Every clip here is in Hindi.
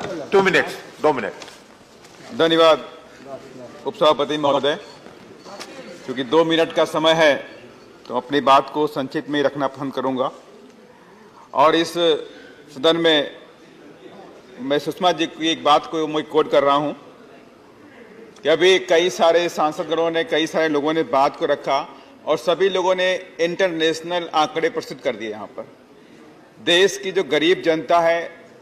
2 मिनट 2 मिनट। धन्यवाद उपसभापति महोदय। क्योंकि 2 मिनट का समय है तो अपनी बात को संक्षिप्त में रखना पसंद करूंगा। और इस सदन में मैं सुषमा जी की एक बात को मैं कोट कर रहा हूं कि अभी कई सारे सांसदगणों ने, कई सारे लोगों ने बात को रखा और सभी लोगों ने इंटरनेशनल आंकड़े प्रस्तुत कर दिए। यहाँ पर देश की जो गरीब जनता है,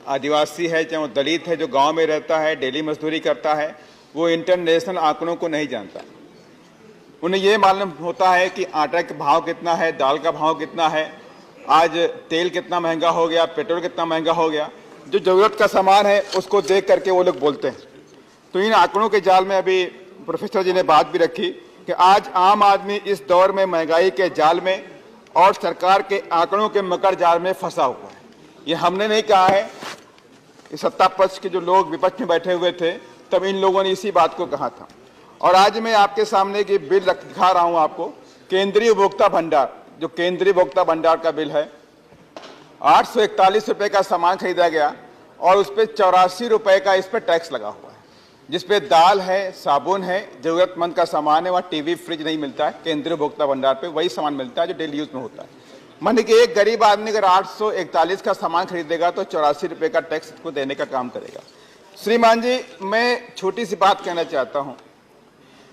आदिवासी है, चाहे वो दलित है, जो गांव में रहता है, डेली मजदूरी करता है, वो इंटरनेशनल आंकड़ों को नहीं जानता। उन्हें ये मालूम होता है कि आटा का भाव कितना है, दाल का भाव कितना है, आज तेल कितना महंगा हो गया, पेट्रोल कितना महंगा हो गया। जो जरूरत का सामान है उसको देख करके वो लोग बोलते हैं। तो इन आंकड़ों के जाल में अभी प्रोफेसर जी ने बात भी रखी कि आज आम आदमी इस दौर में महंगाई के जाल में और सरकार के आंकड़ों के मकर जाल में फंसा हुआ है। ये हमने नहीं कहा है, सत्ता पक्ष के जो लोग विपक्ष में बैठे हुए थे तब इन लोगों ने इसी बात को कहा था। और आज मैं आपके सामने की बिल दिखा रहा हूं आपको, केंद्रीय उपभोक्ता भंडार, जो केंद्रीय उपभोक्ता भंडार का बिल है, 841 रुपए का सामान खरीदा गया और उस पर 84 रुपए का इस पर टैक्स लगा हुआ है, जिसपे दाल है, साबुन है, जरूरतमंद का सामान है। वहाँ टीवी फ्रिज नहीं मिलता है, केंद्रीय उपभोक्ता भंडार पे वही सामान मिलता है जो डेली यूज में होता है। मान कि एक गरीब आदमी अगर 841 का सामान खरीदेगा तो 84 रुपए का टैक्स को देने का काम करेगा। श्रीमान जी, मैं छोटी सी बात कहना चाहता हूं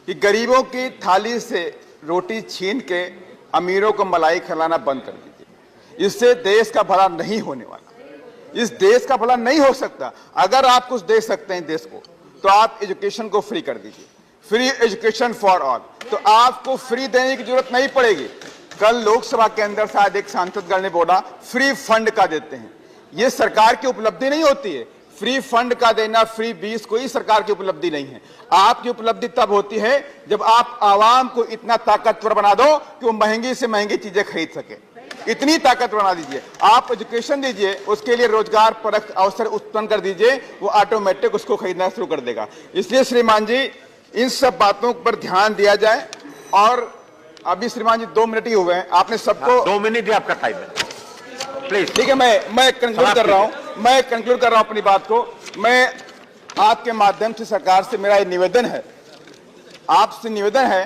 कि गरीबों की थाली से रोटी छीन के अमीरों को मलाई खिलाना बंद कर दीजिए। इससे देश का भला नहीं होने वाला, इस देश का भला नहीं हो सकता। अगर आप कुछ दे सकते हैं देश को तो आप एजुकेशन को फ्री कर दीजिए, फ्री एजुकेशन फॉर ऑल। तो आपको फ्री देने की जरूरत नहीं पड़ेगी। कल लोकसभा के अंदर शायद एक सांसदगण ने बोला फ्री फंड का देते हैं। ये सरकार की उपलब्धि नहीं होती है। फ्री फंड का देना, फ्री बीस कोई सरकार की उपलब्धि नहीं है। आपकी उपलब्धि तब होती है जब आप आवाम को इतना ताकतवर बना दो कि वो महंगी से महंगी चीजें खरीद सके। इतनी ताकत बना दीजिए, आप एजुकेशन दीजिए, उसके लिए रोजगार परक अवसर उत्पन्न कर दीजिए, वो ऑटोमेटिक उसको खरीदना शुरू कर देगा। इसलिए श्रीमान जी, इन सब बातों पर ध्यान दिया जाए। और अभी श्रीमान जी 2 मिनट ही हुए हैं, आपने सबको 2 मिनट ही आपका टाइम है, प्लीज। ठीक है, मैं कंक्लूड कर रहा हूं, मैं कंक्लूड कर रहा हूं अपनी बात को। मैं आपके माध्यम से सरकार से मेरा निवेदन है, आपसे निवेदन है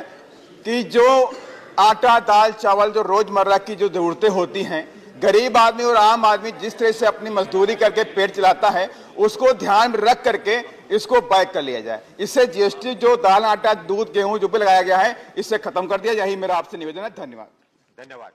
कि जो आटा, दाल, चावल, जो रोजमर्रा की जो जरूरतें होती हैं, गरीब आदमी और आम आदमी जिस तरह से अपनी मजदूरी करके पेट चलाता है, उसको ध्यान में रख करके इसको बैक कर लिया जाए। इससे जीएसटी जो दाल, आटा, दूध, गेहूं जो भी लगाया गया है, इससे खत्म कर दिया जाए। यही मेरा आपसे निवेदन है। धन्यवाद। धन्यवाद।